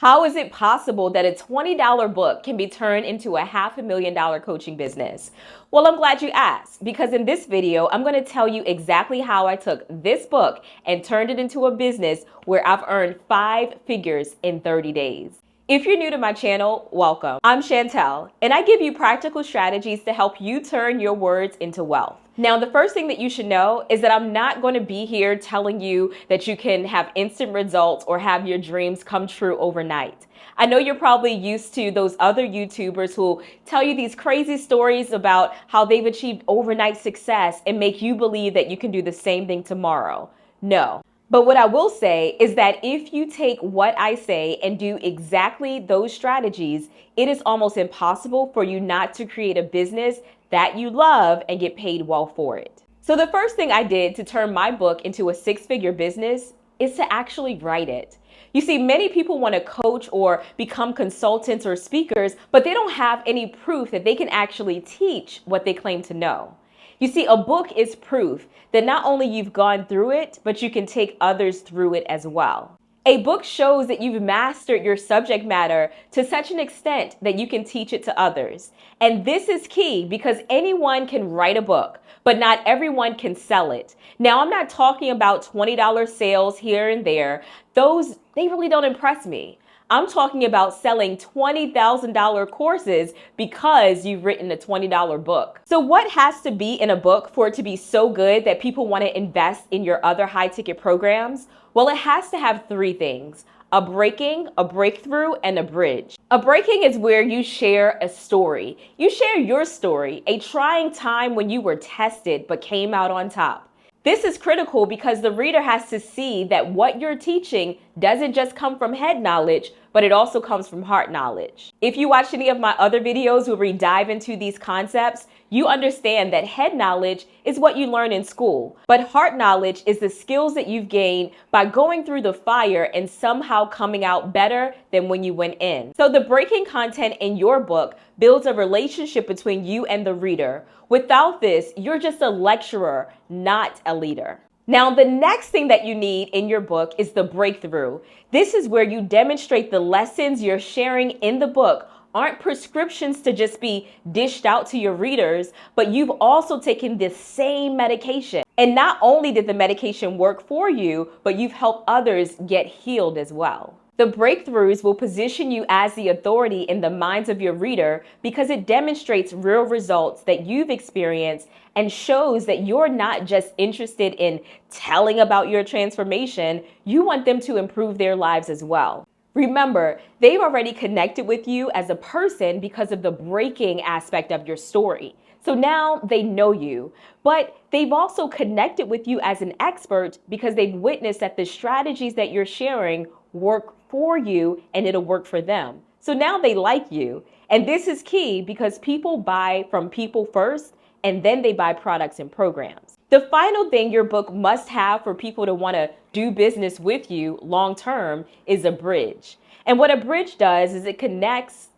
How is it possible that a $20 book can be turned into a $500,000 coaching business? Well, I'm glad you asked, because in this video, I'm going to tell you exactly how I took this book and turned it into a business where I've earned 5 figures in 30 days. If you're new to my channel, welcome. I'm Chantel, and I give you practical strategies to help you turn your words into wealth. Now, the first thing that you should know is that I'm not going to be here telling you that you can have instant results or have your dreams come true overnight. I know you're probably used to those other YouTubers who tell you these crazy stories about how they've achieved overnight success and make you believe that you can do the same thing tomorrow. No. But what I will say is that if you take what I say and do exactly those strategies, it is almost impossible for you not to create a business that you love and get paid well for it. So the first thing I did to turn my book into a 6-figure business is to actually write it. You see, many people want to coach or become consultants or speakers, but they don't have any proof that they can actually teach what they claim to know. You see, a book is proof that not only you've gone through it, but you can take others through it as well. A book shows that you've mastered your subject matter to such an extent that you can teach it to others. And this is key because anyone can write a book, but not everyone can sell it. Now, I'm not talking about $20 sales here and there. Those, they really don't impress me. I'm talking about selling $20,000 courses because you've written a $20 book. So what has to be in a book for it to be so good that people want to invest in your other high-ticket programs? Well, it has to have 3 things: a breaking, a breakthrough, and a bridge. A breaking is where you share a story. You share your story, a trying time when you were tested but came out on top. This is critical because the reader has to see that what you're teaching doesn't just come from head knowledge, but it also comes from heart knowledge. If you watch any of my other videos where we dive into these concepts, you understand that head knowledge is what you learn in school, but heart knowledge is the skills that you've gained by going through the fire and somehow coming out better than when you went in. So the breaking content in your book builds a relationship between you and the reader. Without this, you're just a lecturer, not a leader. Now, the next thing that you need in your book is the breakthrough. This is where you demonstrate the lessons you're sharing in the book aren't prescriptions to just be dished out to your readers, but you've also taken this same medication. And not only did the medication work for you, but you've helped others get healed as well. The breakthroughs will position you as the authority in the minds of your reader because it demonstrates real results that you've experienced and shows that you're not just interested in telling about your transformation, you want them to improve their lives as well. Remember, they've already connected with you as a person because of the breaking aspect of your story. So now they know you, but they've also connected with you as an expert because they've witnessed that the strategies that you're sharing work for you and it'll work for them. So now they like you. And this is key because people buy from people first and then they buy products and programs. The final thing your book must have for people to want to do business with you long term is a bridge. And what a bridge does is it connects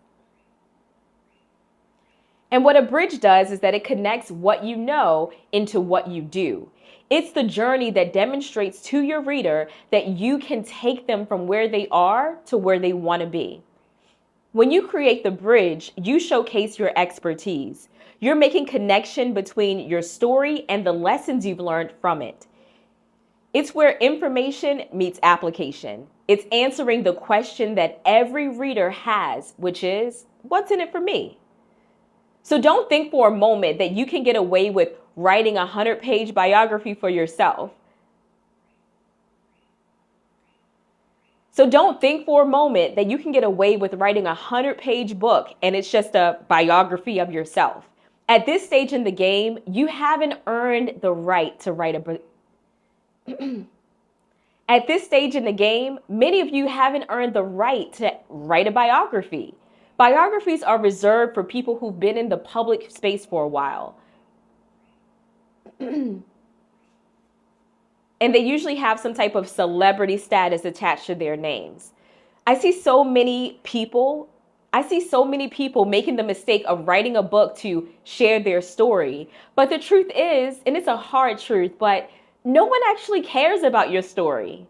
what you know into what you do. It's the journey that demonstrates to your reader that you can take them from where they are to where they want to be. When you create the bridge, you showcase your expertise. You're making connection between your story and the lessons you've learned from it. It's where information meets application. It's answering the question that every reader has, which is, what's in it for me? So don't think for a moment that you can get away with writing a 100-page biography for yourself. So don't think for a moment that you can get away with writing a 100-page book and it's just a biography of yourself. At this stage in the game, you haven't earned the right to write a book. At this stage in the game, many of you haven't earned the right to write a biography. Biographies are reserved for people who've been in the public space for a while. And they usually have some type of celebrity status attached to their names. I see so many people making the mistake of writing a book to share their story. But the truth is, and it's a hard truth, but no one actually cares about your story.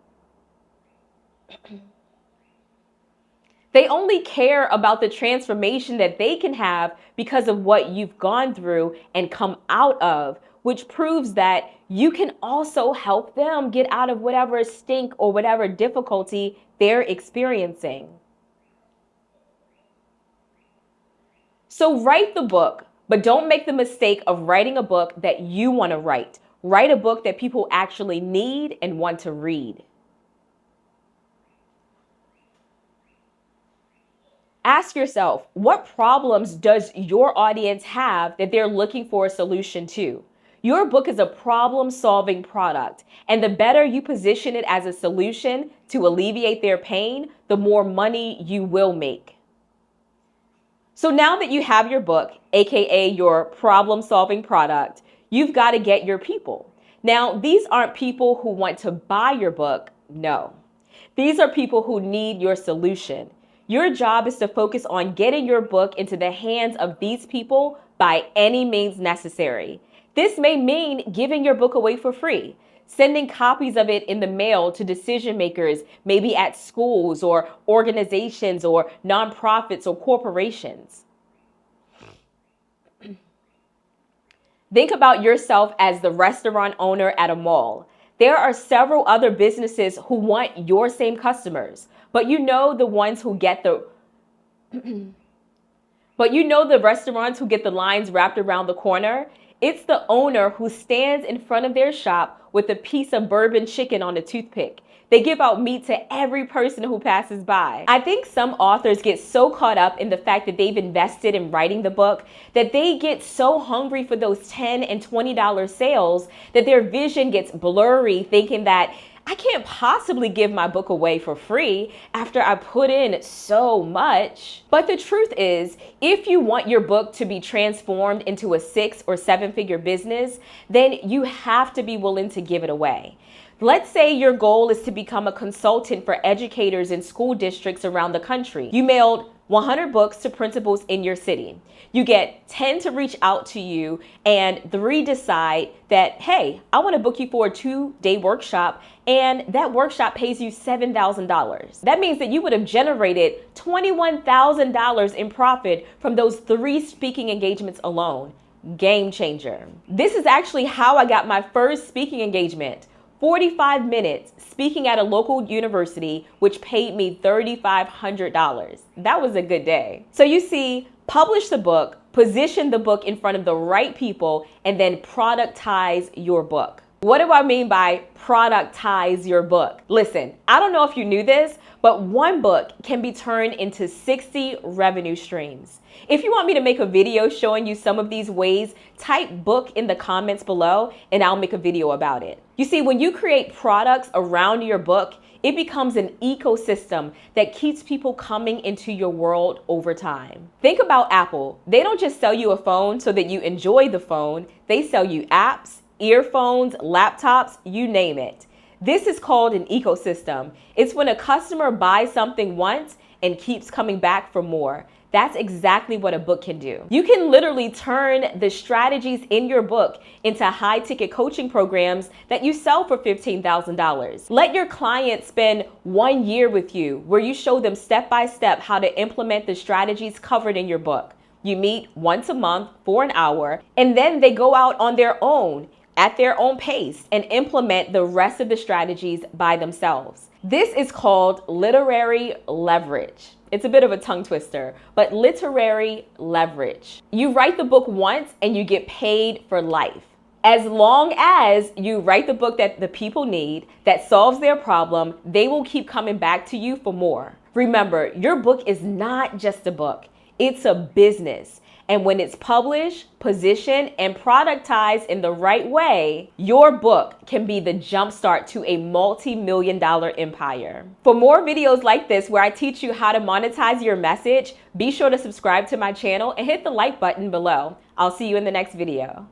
They only care about the transformation that they can have because of what you've gone through and come out of, which proves that you can also help them get out of whatever stink or whatever difficulty they're experiencing. So write the book, but don't make the mistake of writing a book that you want to write. Write a book that people actually need and want to read. Ask yourself, what problems does your audience have that they're looking for a solution to? Your book is a problem-solving product, and the better you position it as a solution to alleviate their pain, the more money you will make. So now that you have your book, aka your problem-solving product, you've got to get your people. Now, these aren't people who want to buy your book, no. These are people who need your solution. Your job is to focus on getting your book into the hands of these people by any means necessary. This may mean giving your book away for free, sending copies of it in the mail to decision makers, maybe at schools or organizations or nonprofits or corporations. Think about yourself as the restaurant owner at a mall. There are several other businesses who want your same customers, but you know the ones who get the restaurants who get the lines wrapped around the corner. It's the owner who stands in front of their shop with a piece of bourbon chicken on a toothpick. They give out meat to every person who passes by. I think some authors get so caught up in the fact that they've invested in writing the book that they get so hungry for those $10 and $20 sales that their vision gets blurry, thinking that I can't possibly give my book away for free after I put in so much. But the truth is, if you want your book to be transformed into a 6- or 7-figure business, then you have to be willing to give it away. Let's say your goal is to become a consultant for educators in school districts around the country. You mailed 100 books to principals in your city. You get 10 to reach out to you and 3 decide that, hey, I want to book you for a 2-day workshop, and that workshop pays you $7,000. That means that you would have generated $21,000 in profit from those 3 speaking engagements alone. Game changer. This is actually how I got my first speaking engagement. 45 minutes speaking at a local university, which paid me $3,500. That was a good day. So you see, publish the book, position the book in front of the right people, and then productize your book. What do I mean by productize your book? Listen, I don't know if you knew this, but one book can be turned into 60 revenue streams. If you want me to make a video showing you some of these ways, type book in the comments below and I'll make a video about it. You see, when you create products around your book, it becomes an ecosystem that keeps people coming into your world over time. Think about Apple. They don't just sell you a phone so that you enjoy the phone. They sell you apps, earphones, laptops, you name it. This is called an ecosystem. It's when a customer buys something once and keeps coming back for more. That's exactly what a book can do. You can literally turn the strategies in your book into high-ticket coaching programs that you sell for $15,000. Let your clients spend 1 year with you where you show them step-by-step how to implement the strategies covered in your book. You meet once a month for an hour, and then they go out on their own at their own pace and implement the rest of the strategies by themselves. This is called literary leverage. It's a bit of a tongue twister, but literary leverage. You write the book once and you get paid for life. As long as you write the book that the people need, that solves their problem, they will keep coming back to you for more. Remember, your book is not just a book. It's a business. And when it's published, positioned, and productized in the right way, your book can be the jumpstart to a multi-million-dollar empire. For more videos like this where I teach you how to monetize your message, be sure to subscribe to my channel and hit the like button below. I'll see you in the next video.